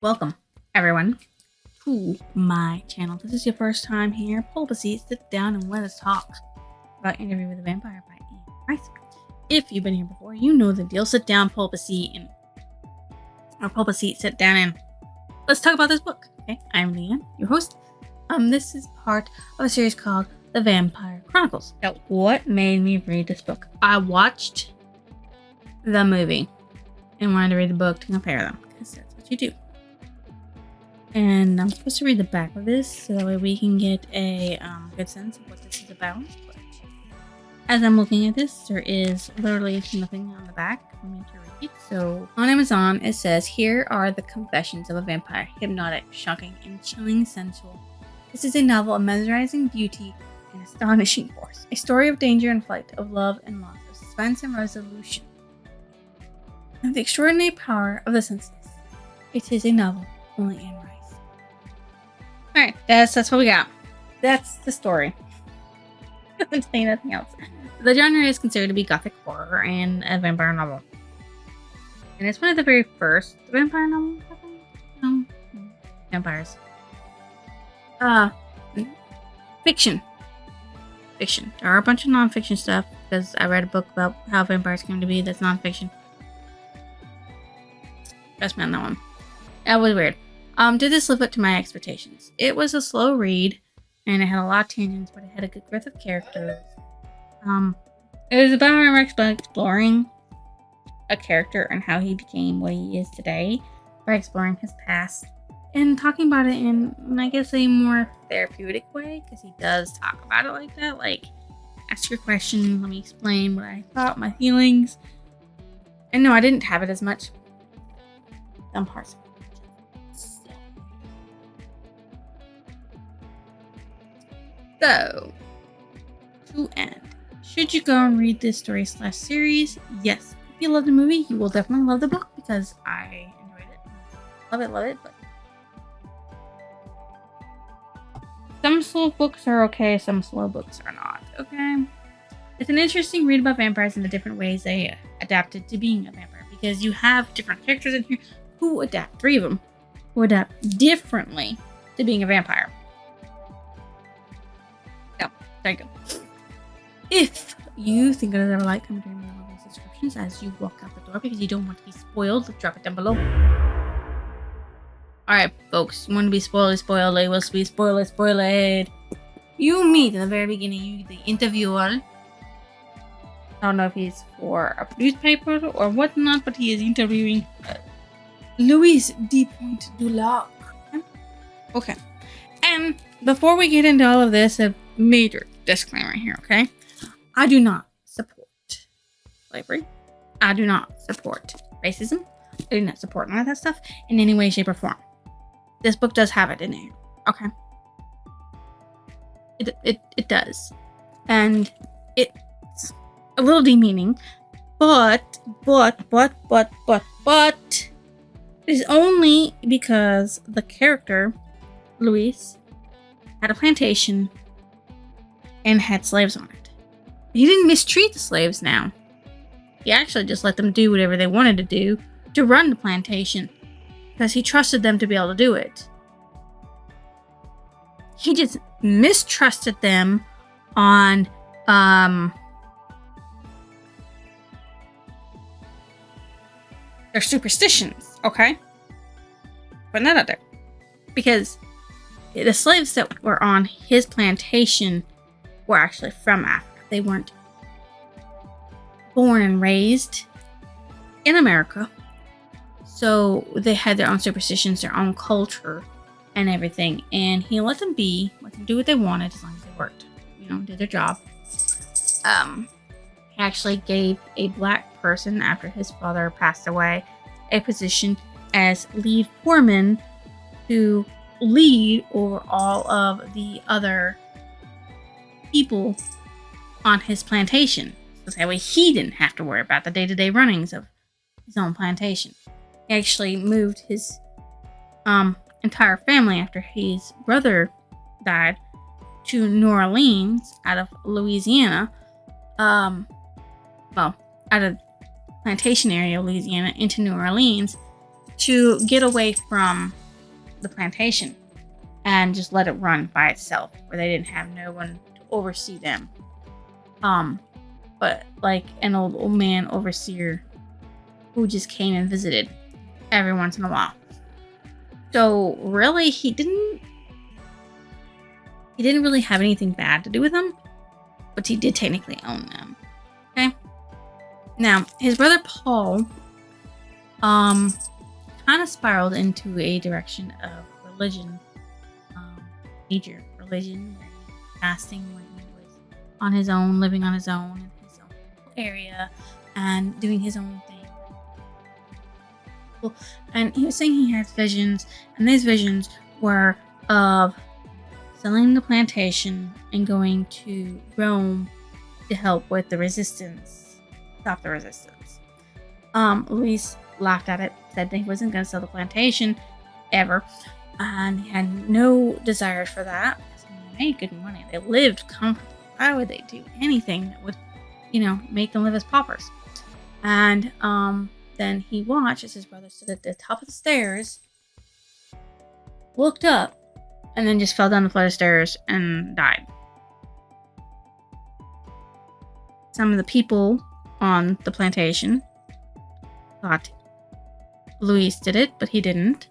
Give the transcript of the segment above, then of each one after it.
Welcome, everyone, to my channel. If this is your first time here, pull up a seat, sit down, and let us talk about Interview with a Vampire by Ian Rice. If you've been here before, you know the deal. Sit down, pull up a seat, sit down, and let's talk about this book. Okay, I'm Leanne, your host. This is part of a series called The Vampire Chronicles. Now, what made me read this book? I watched the movie and wanted to read the book to compare them, because that's what you do. And I'm supposed to read the back of this so that way we can get a good sense of what this is about. But as I'm looking at this, there is literally nothing on the back for me to read. So on Amazon, it says, "Here are the confessions of a vampire. Hypnotic, shocking, and chilling sensual. This is a novel of mesmerizing beauty and astonishing force. A story of danger and flight, of love and loss, of suspense and resolution, and the extraordinary power of the senseless. It is a novel only in Rice." Alright, that's what we got. That's the story. Doesn't say nothing else. The genre is considered to be gothic horror and a vampire novel. And it's one of the very first vampire novels, I think. Vampires. Fiction. Fiction. There are a bunch of non-fiction stuff, because I read a book about how vampires came to be that's non-fiction. Trust me on that one. That was weird. Did this live up to my expectations? It was a slow read, and it had a lot of tangents, but it had a good breadth of characters. It was about exploring a character and how he became what he is today by exploring his past and talking about it in, I guess, a more therapeutic way, because he does talk about it like that. Like, ask your question, let me explain what I thought, my feelings. And no, I didn't have it as much. Some parts. So, to end, should you go and read this story/series? Yes. If you love the movie, you will definitely love the book, because I enjoyed it. Love it, but some slow books are okay, some slow books are not, okay? It's an interesting read about vampires and the different ways they adapted to being a vampire, because you have different characters in here who adapt, 3 of them, who adapt differently to being a vampire. There you go. If you think it is ever like, comment down below those descriptions as you walk out the door, because you don't want to be spoiled. Drop it down below. Alright, folks. You want to be spoiled, they will be spoiled. You meet in the very beginning, the interviewer. I don't know if he's for a newspaper or whatnot, but he is interviewing Louis D. Dulac. Okay. And before we get into all of this, a major disclaimer here, okay? I do not support slavery. I do not support racism. I do not support none of that stuff in any way, shape, or form. This book does have it in there, okay? It does. And it's a little demeaning, but it is only because the character, Luis, had a plantation and had slaves on it. He didn't mistreat the slaves now. He actually just let them do whatever they wanted to do to run the plantation, because he trusted them to be able to do it. He just mistrusted them on their superstitions, okay? Putting that out there. Because the slaves that were on his plantation were actually from Africa. They weren't born and raised in America. So they had their own superstitions, their own culture, and everything. And he let them do what they wanted, as long as they worked, did their job. He actually gave a black person, after his father passed away, a position as lead foreman to lead over all of the other people on his plantation. So that way he didn't have to worry about the day-to-day runnings of his own plantation. He actually moved his entire family, after his brother died, to New Orleans out of Louisiana. Out of plantation area of Louisiana into New Orleans to get away from the plantation and just let it run by itself, where they didn't have no one to oversee them. But like an old man overseer who just came and visited every once in a while. So really, he didn't really have anything bad to do with them, but he did technically own them. Okay. Now, his brother Paul, kind of spiraled into a direction of religion, major religion, fasting when he was on his own, living on his own in his own area, and doing his own thing. And he was saying he had visions, and these visions were of selling the plantation and going to Rome to help with the resistance, stop the resistance. Luis laughed at it, said that he wasn't going to sell the plantation ever, and he had no desire for that because they made good money. They lived comfortably. Why would they do anything that would, make them live as paupers? And then he watched as his brother stood at the top of the stairs, looked up, and then just fell down the flight of stairs and died. Some of the people on the plantation thought Luis did it, but he didn't.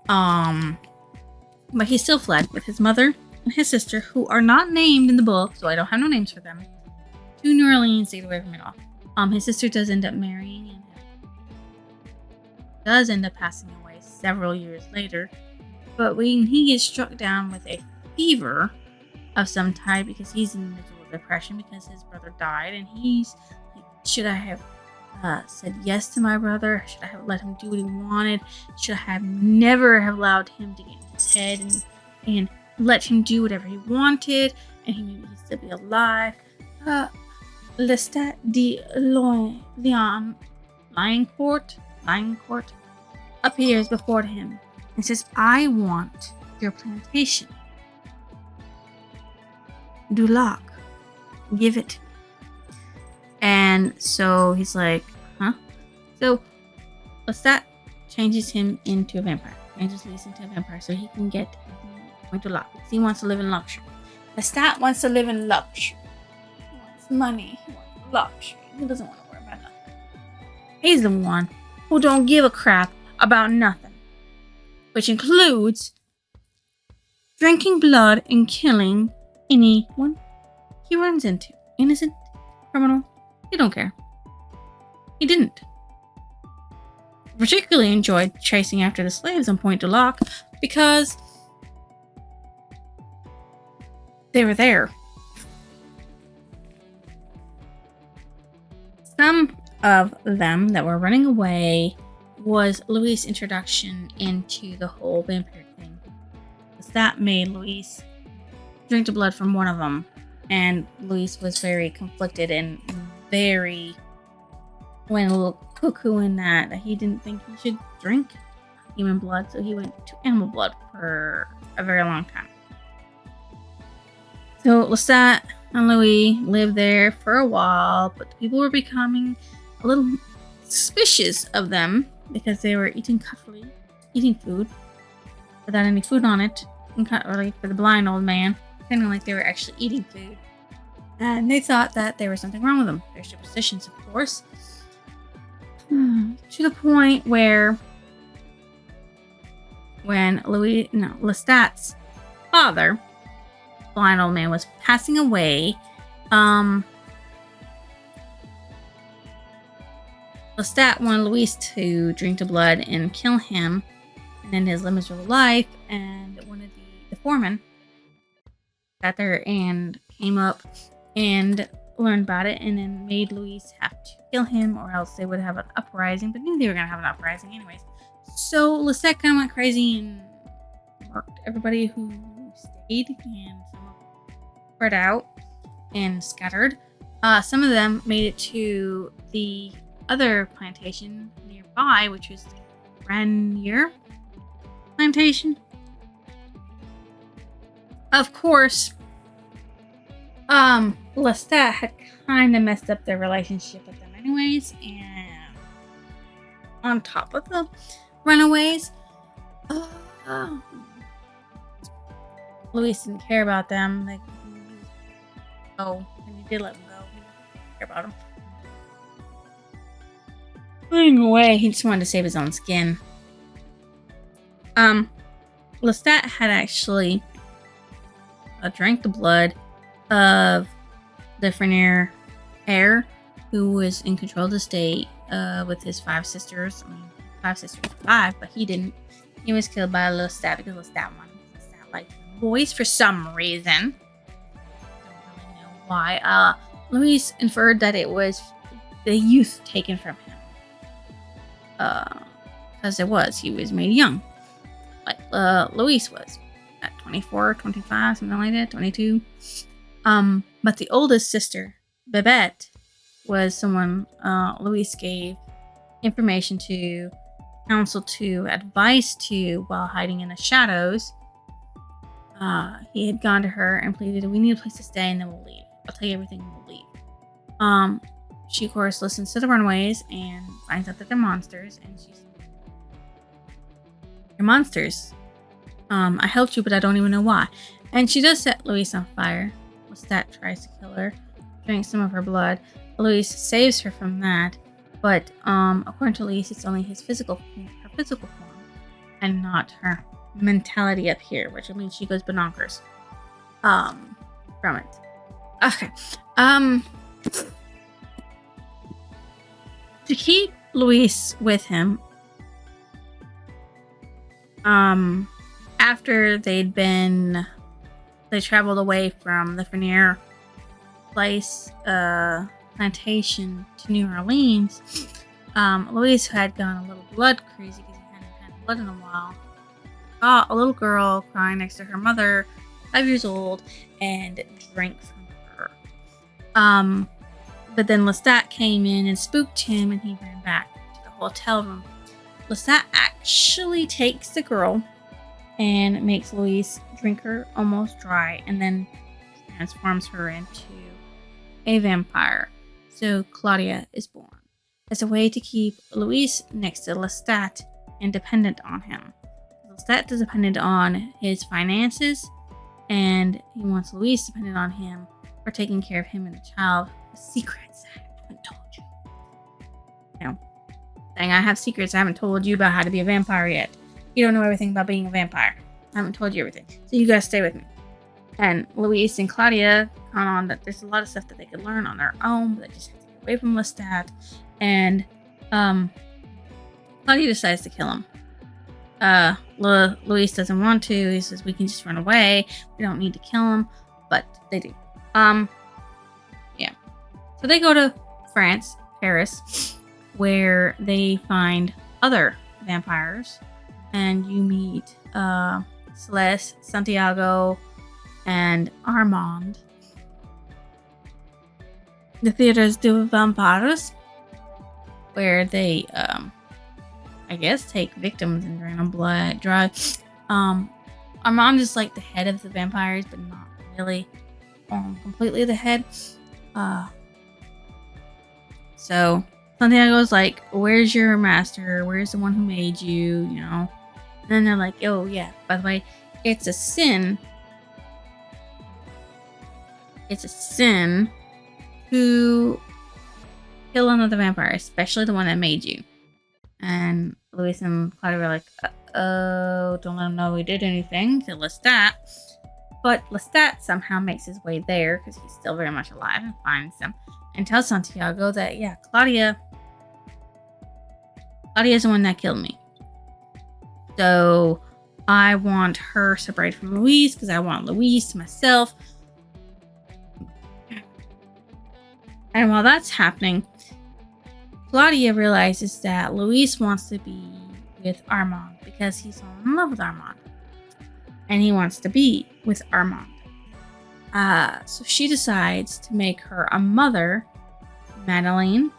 But he still fled with his mother and his sister, who are not named in the book, so I don't have no names for them, to New Orleans to get away from it all. His sister does end up marrying and does end up passing away several years later. But when he gets struck down with a fever of some type, because he's in the middle of depression because his brother died, and he's like, should I have said yes to my brother? Should I have let him do what he wanted? Should I have never have allowed him to get in his head and let him do whatever he wanted, and he maybe he'd still be alive? Lestat de Lioncourt appears before him and says, I want your plantation. Du lac, give it. And so he's like, huh? So Lestat changes him into a vampire. Changes Luis into a vampire so he can get the du lac. He wants to live in luxury. Lestat wants to live in luxury. He wants money. He wants luxury. He doesn't want to worry about nothing. He's the one who don't give a crap about nothing, which includes drinking blood and killing anyone he runs into. Innocent, criminal, he don't care. He didn't. Particularly enjoyed chasing after the slaves on Point du Lac because they were there. Some of them that were running away was Luis' introduction into the whole vampire thing. That made Luis drink the blood from one of them, and Luis was very conflicted and went a little cuckoo in that he didn't think he should drink human blood, so he went to animal blood for a very long time. So Lestat and Louis lived there for a while, but the people were becoming a little suspicious of them because they were eating food without any food on it, and cutlery for the blind old man, pretending like they were actually eating food. And they thought that there was something wrong with them. Their superstitions, of course. To the point where when Lestat's father, blind old man, was passing away, Lestat wanted Luis to drink the blood and kill him and end his miserable life, and one of the foremen sat there and came up and learned about it, and then made Luis have to kill him, or else they would have an uprising. But knew they were gonna have an uprising anyways. So Lestat kind of went crazy and murked everybody who stayed, and some of them spread out and scattered. Some of them made it to the other plantation nearby, which was Granier plantation. Of course, Lestat had kind of messed up their relationship with them anyways, and on top of the runaways. Uh, Luis didn't care about them. Like, oh, and he did let them go. He didn't care about them. Running away, he just wanted to save his own skin. Lestat had actually drank the blood of the Frenier heir, who was in control of the state with his 5 sisters. I mean, 5 sisters survived, but he didn't. He was killed by Lestat because Lestat wanted Lestat liked boys for some reason. Don't really know why. Luis inferred that it was the youth taken from him. Because he was made young. Like Luis was at 24, 25, something like that, 22. But the oldest sister, Babette, was someone Luis gave information to, counsel to, advice to while hiding in the shadows. He had gone to her and pleaded, "We need a place to stay and then we'll leave. I'll tell you everything and we'll leave." She, of course, listens to the runaways and finds out that they're monsters. And she's, "You're monsters. I helped you, but I don't even know why." And she does set Luis on fire. Lestat tries to kill her, drinks some of her blood. Luis saves her from that. But according to Luis, it's only her physical form, and not her mentality up here, which means she goes bonkers from it. Okay. To keep Luis with him, after they traveled away from the Frenier place, plantation to New Orleans, Luis had gone a little blood crazy because he hadn't had blood in a while. Saw a little girl crying next to her mother, 5 years old, and drank from her. But then Lestat came in and spooked him, and he ran back to the hotel room. Lestat actually takes the girl and makes Luis drink her almost dry, and then transforms her into a vampire. So Claudia is born as a way to keep Luis next to Lestat and dependent on him. Lestat is dependent on his finances, and he wants Luis dependent on him for taking care of him and the child. The secrets I haven't told you. Saying I have secrets I haven't told you about how to be a vampire yet. You don't know everything about being a vampire. I haven't told you everything. So you gotta stay with me. And Luis and Claudia count on that there's a lot of stuff that they could learn on their own, but they just have to get away from Lestat. And Claudia decides to kill him. Luis doesn't want to. He says we can just run away. We don't need to kill him, but they do. Yeah. So they go to France, Paris, where they find other vampires, and you meet Celeste, Santiago, and Armand. The Theatres de Vampires, where they, I guess, take victims and drain them blood dry. Armand is like the head of the vampires, but not really completely the head. So Santiago's like, "Where's your master? Where's the one who made you?" You know. And then they're like, "Oh yeah, by the way, it's a sin. It's a sin to kill another vampire, especially the one that made you." And Luis and Claudia were like, "Oh, don't let him know we did anything to Lestat." But Lestat somehow makes his way there because he's still very much alive and finds them and tells Santiago that, yeah, Claudia's the one that killed me. So I want her separated from Luis because I want Luis to myself. And while that's happening, Claudia realizes that Luis wants to be with Armand because he's in love with Armand. And he wants to be with Armand. So she decides to make her a mother, Madeleine.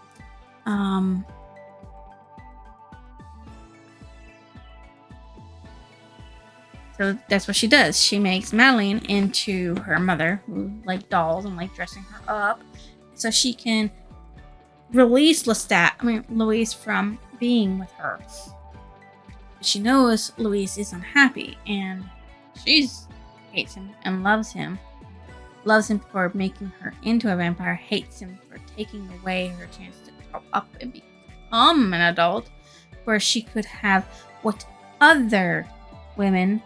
So that's what she does. She makes Madeleine into her mother, who like dolls and like dressing her up, so she can release Luis from being with her. She knows Luis is unhappy, and she hates him and loves him. Loves him for making her into a vampire, hates him for taking away her chance to grow up and become an adult, where she could have what other women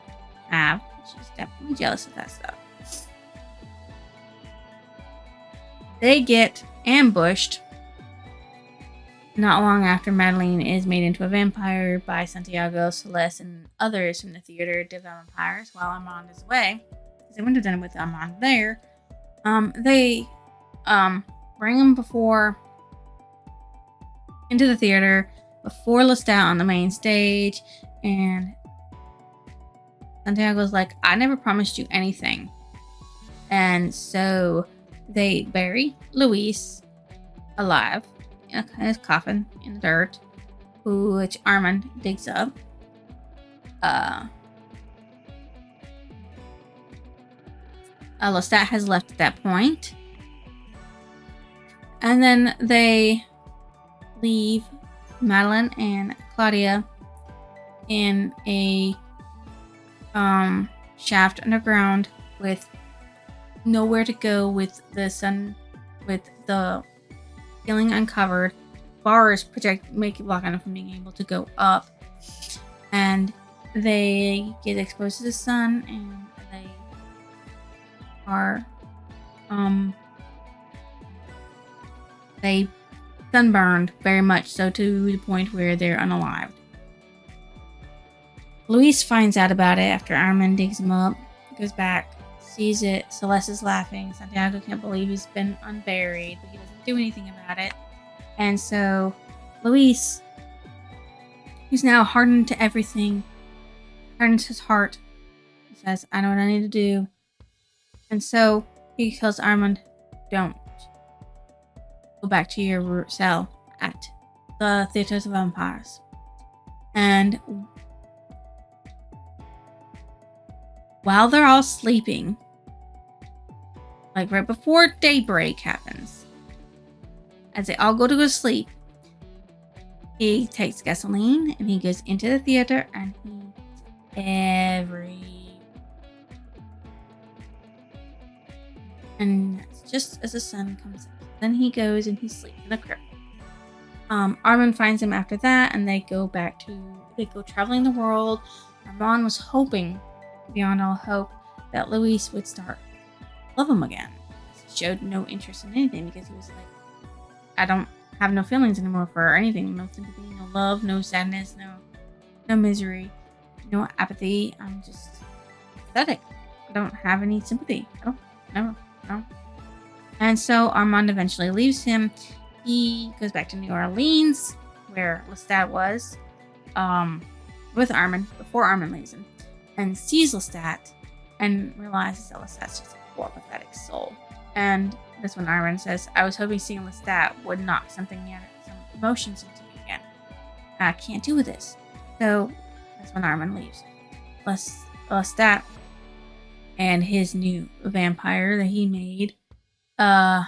have. She's definitely jealous of that stuff. They get ambushed not long after Madeline is made into a vampire by Santiago, Celeste, and others from the theater de vampires while Armand is away. Because they wouldn't have done it with Armand there. They bring him into the theater before Lestat on the main stage, and Santiago's like, I never promised you anything. And so they bury Luis alive in his coffin in the dirt, which Armand digs up. Lestat has left at that point. And then they leave Madeline and Claudia in a shaft underground with nowhere to go, with the ceiling uncovered, bars block them from being able to go up, and they get exposed to the sun, and they are they sunburned very much so, to the point where they're unalived. Luis finds out about it after Armand digs him up, goes back, sees it. Celeste is laughing. Santiago can't believe he's been unburied, but he doesn't do anything about it. And so Luis, who's now hardened to everything, hardens his heart. He says, I know what I need to do. And so he tells Armand, don't go back to your cell at the Theatre of Vampires. And while they're all sleeping, like right before daybreak happens, as they all go to sleep, he takes gasoline and he goes into the theater and and it's just as the sun comes up. Then he goes and he sleeps in the crypt. Armand finds him after that, and they go traveling the world. Armand was hoping, beyond all hope, that Luis would start love him again. He showed no interest in anything because he was like, I don't have no feelings anymore for anything. No sympathy, no love, no sadness, no misery, no apathy. I'm just pathetic. I don't have any sympathy. No. And so Armand eventually leaves him. He goes back to New Orleans, where Lestat was, with Armand, before Armand leaves him, and sees Lestat and realizes that Lestat's just a poor, pathetic soul. And that's when Armand says, I was hoping seeing Lestat would knock some emotions into me again. I can't do with this. So that's when Armand leaves. Lestat and his new vampire that he made live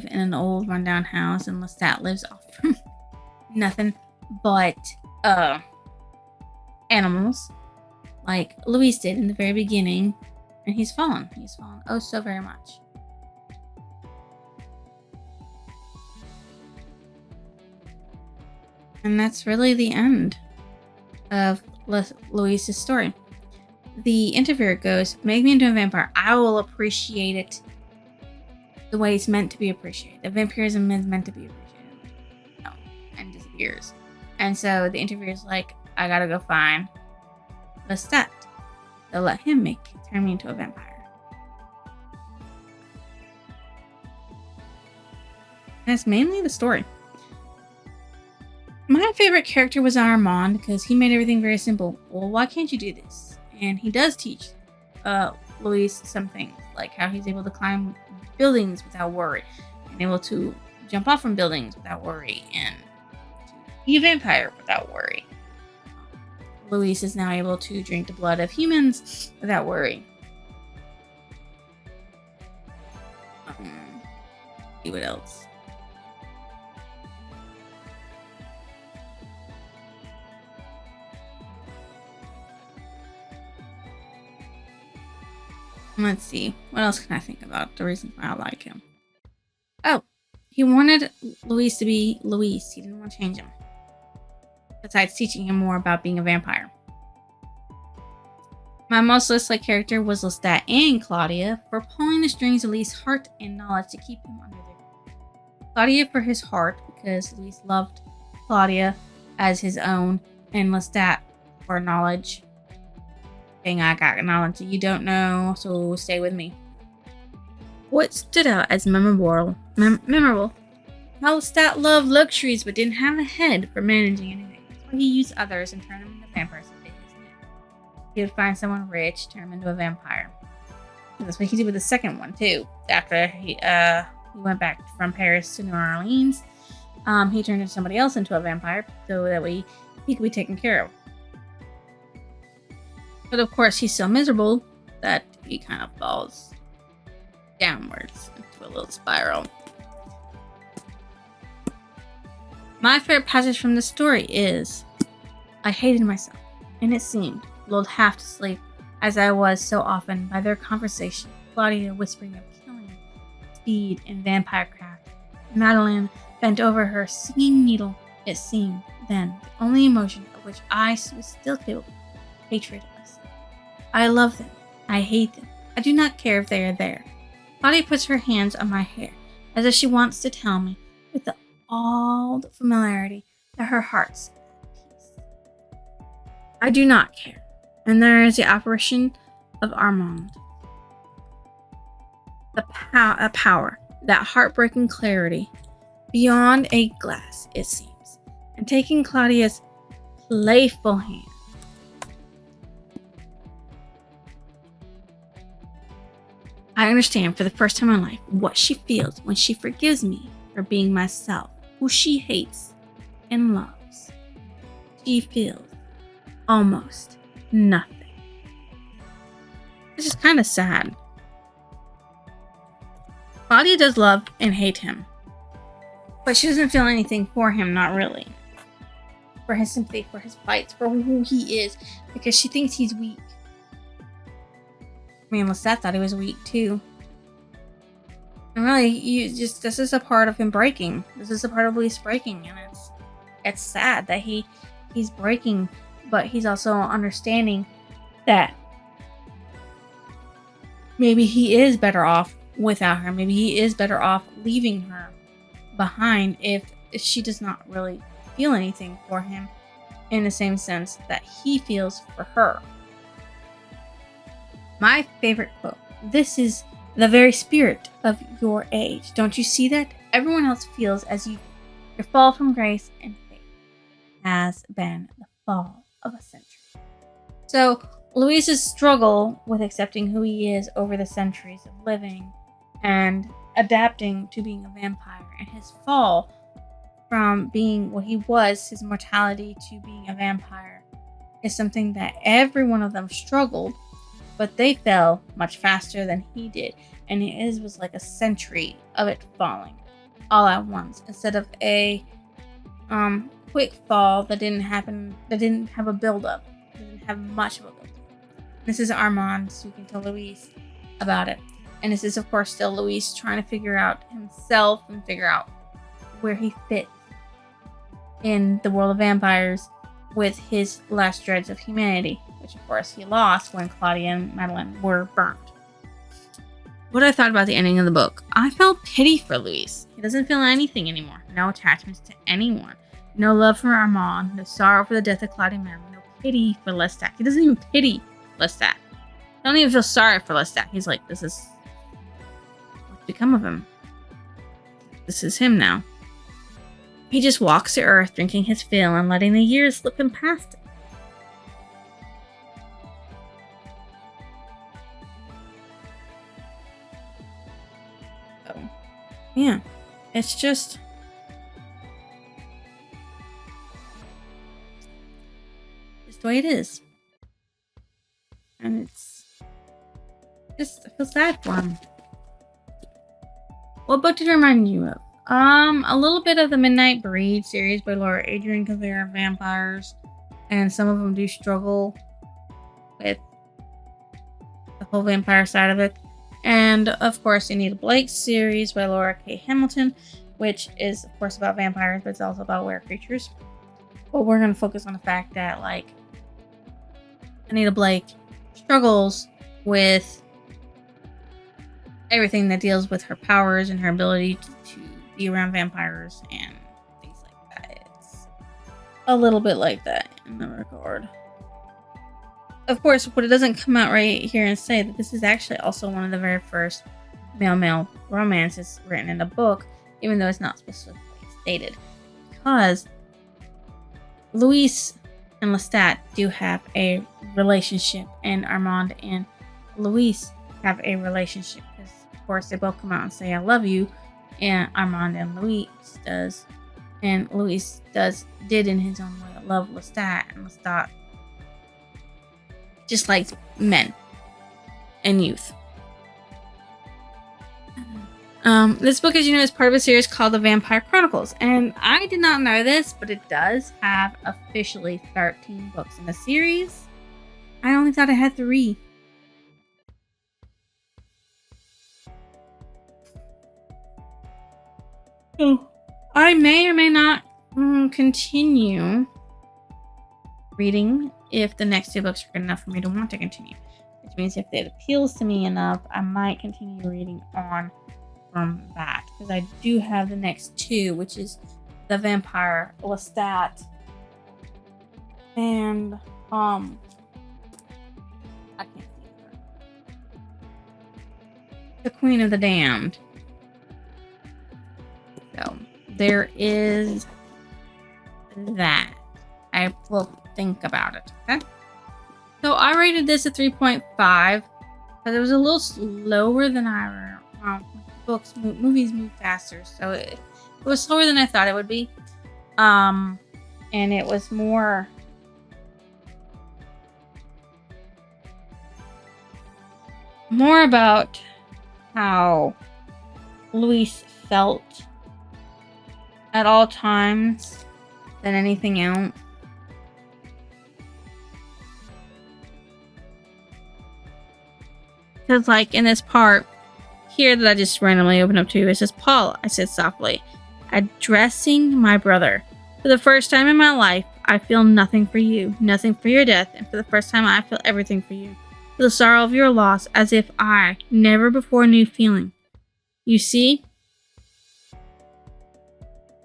in an old rundown house, and Lestat lives off from nothing but animals, like Luis did in the very beginning, and he's fallen oh so very much. And that's really the end of Luis's story. The interviewer goes, make me into a vampire. I will appreciate it the way it's meant to be appreciated. The vampirism is meant to be appreciated. No. And disappears. And so the interviewer's like, I gotta go find Lestat. They'll let him turn me into a vampire. And that's mainly the story. My favorite character was Armand because he made everything very simple. Well, why can't you do this? And he does teach Luis some things, like how he's able to climb buildings without worry, and able to jump off from buildings without worry, and to be a vampire without worry. Luis is now able to drink the blood of humans without worry. See what else? Let's see. What else can I think about? The reason why I like him. Oh, he wanted Luis to be Luis. He didn't want to change him. Besides teaching him more about being a vampire. My most disliked character was Lestat and Claudia for pulling the strings of Luis' heart and knowledge to keep him under their. Claudia for his heart, because Luis loved Claudia as his own, and Lestat for knowledge. Dang, I got knowledge that you don't know, so stay with me. What stood out as memorable? How Lestat loved luxuries but didn't have a head for managing anything. That's why he used others and turned them into vampires. He would find someone rich, turn him into a vampire. And that's what he did with the second one too. After he went back from Paris to New Orleans, he turned somebody else into a vampire so that way he could be taken care of. But of course, he's so miserable that he kind of falls downwards into a little spiral. My favorite passage from the story is, I hated myself, and it seemed, lulled half to sleep, as I was so often, by their conversation, Claudia whispering of killing, speed, and vampire craft. Madeline bent over her singing needle. It seemed, then, the only emotion of which I was still capable, hatred of myself. I love them. I hate them. I do not care if they are there. Claudia puts her hands on my hair, as if she wants to tell me, with all the familiarity, that her heart's at peace. I do not care. And there is the apparition of Armand. A power, that heartbreaking clarity, beyond a glass, it seems, and taking Claudia's playful hand. I understand for the first time in life what she feels when she forgives me for being myself, who she hates and loves. She feels almost nothing. It's just kind of sad. Claudia does love and hate him, but she doesn't feel anything for him, not really. For his sympathy, for his fights, for who he is, because she thinks he's weak. I mean, Lestat thought he was weak too. And really, this is a part of him breaking. This is a part of Luis breaking, and it's sad that he's breaking. But he's also understanding that maybe he is better off without her. Maybe he is better off leaving her behind if she does not really feel anything for him in the same sense that he feels for her. My favorite quote. This is the very spirit of your age. Don't you see that? Everyone else feels as you. Your fall from grace and faith has been the fall of a century. So Luis's struggle with accepting who he is over the centuries of living and adapting to being a vampire, and his fall from being what he was, his mortality, to being a vampire, is something that every one of them struggled, but they fell much faster than he did, and his was like a century of it falling all at once instead of a quick fall that didn't happen, that didn't have a build-up, didn't have much of a build-up. This is Armand speaking to Luis about it, and this is of course still Luis trying to figure out himself and figure out where he fits in the world of vampires with his last dreads of humanity, which of course he lost when Claudia and Madeline were burned. What I thought about the ending of the book, I felt pity for Luis. He doesn't feel anything anymore. No attachments to anyone. No love for Armand. No sorrow for the death of Claudia and Madeline. No pity for Lestat. He doesn't even pity Lestat. He don't even feel sorry for Lestat. He's like, this is what's become of him. This is him now. He just walks the earth, drinking his fill and letting the years slip him past him. Yeah, it's just the way it is, and it's just, I feel sad for him. What book did it remind you of? A little bit of the Midnight Breed series by Laura Adrian, because they are vampires, and some of them do struggle with the whole vampire side of it. And of course, Anita Blake series by Laura K. Hamilton, which is of course about vampires, but it's also about were creatures. But we're going to focus on the fact that like Anita Blake struggles with everything that deals with her powers and her ability to be around vampires and things like that. It's a little bit like that in the regard. Of course, what it doesn't come out right here and say that this is actually also one of the very first male-male romances written in a book, even though it's not specifically stated. Because Louise and Lestat do have a relationship, and Armand and Louise have a relationship. Because, of course, they both come out and say, I love you, and Armand and Louise does. And Louise did in his own way love Lestat, and Lestat just likes men and youth. This book, as you know, is part of a series called The Vampire Chronicles. And I did not know this, but it does have officially 13 books in the series. I only thought it had 3. So I may or may not continue reading if the next 2 books are good enough for me to want to continue. Which means if it appeals to me enough, I might continue reading on from that. Because I do have the next 2, which is The Vampire Lestat and I can't see her. The Queen of the Damned. So there is that. I will think about it. Okay. So I rated this a 3.5 because it was a little slower than movies move faster, so it was slower than I thought it would be. And it was more about how Louise felt at all times than anything else. Because like in this part here that I just randomly opened up to, it says, Paul, I said softly, addressing my brother. For the first time in my life, I feel nothing for you, nothing for your death, and for the first time I feel everything for you. For the sorrow of your loss, as if I never before knew feeling. You see?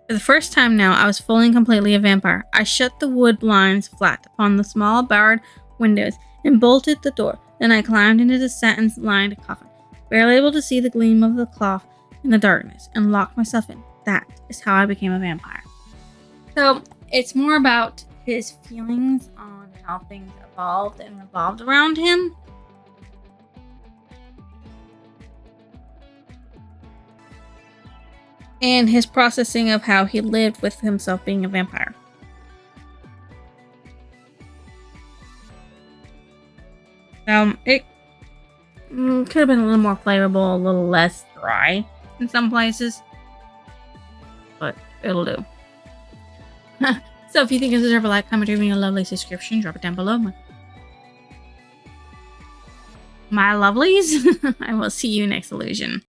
For the first time now, I was fully and completely a vampire. I shut the wood blinds flat upon the small barred windows and bolted the door. Then I climbed into the satin-lined coffin, barely able to see the gleam of the cloth in the darkness, and locked myself in. That is how I became a vampire. So it's more about his feelings on how things evolved and revolved around him. And his processing of how he lived with himself being a vampire. It could have been a little more flavorful, a little less dry in some places. But it'll do. So if you think you deserve a like, comment, or even a lovely subscription, drop it down below. My lovelies. I will see you next illusion.